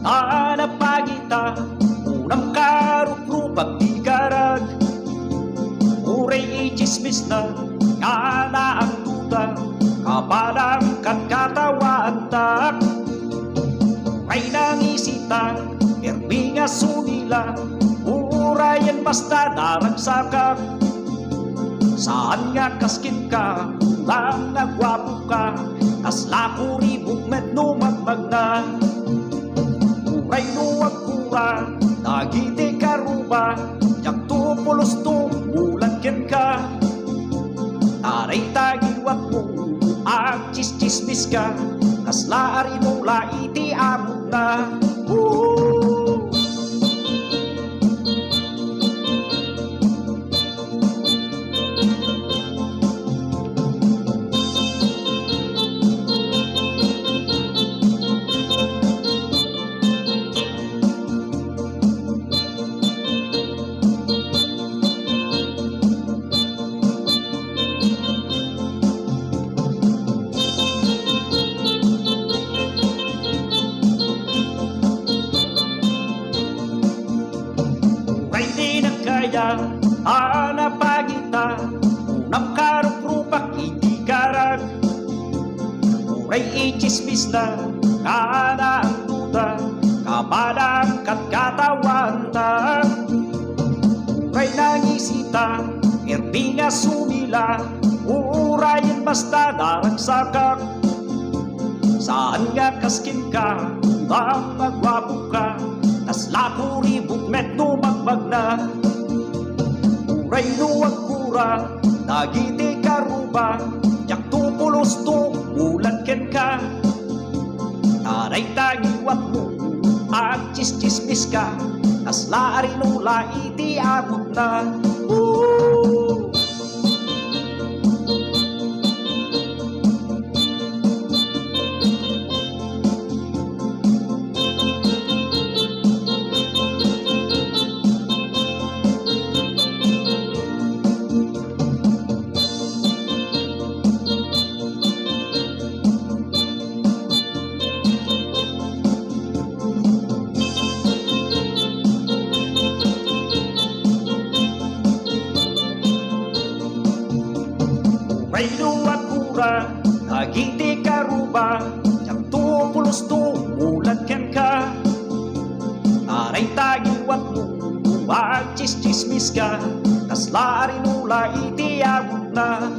kaya pagita unang karuprupak di garag uray chismis na ngana ang tuta kapalang katawan tak ay nangisita erminga sunila urayan basta naragsakak saan nga kaskin ka lang nagwapo ka kasla kuribok met numagmag na uray nuwag kura nagiti karuba yak tupulos tumulan ken ka taray tagiwat mo ag chismis ka kasla ari mo laiti amot na kaya pagita unang karuprupak hindi karag uray ichismis na kana ang duda kapalang katawan ta uray nangisita erminga sumila urayan basta naragsakak saan nga kaskin ka bang magwapo ka kasla kuribok met numagmag na uray nuwag kura nagiti karuba yak tupulos tumulan ken ka taray tagiwat mo ag chismis ka kasla ari no laiti amot na ay nuwag kura nagiti karuba yak tupulos tumulan ken ka taray tagiwat mo ag chismis ka kasla ari no laiti amot na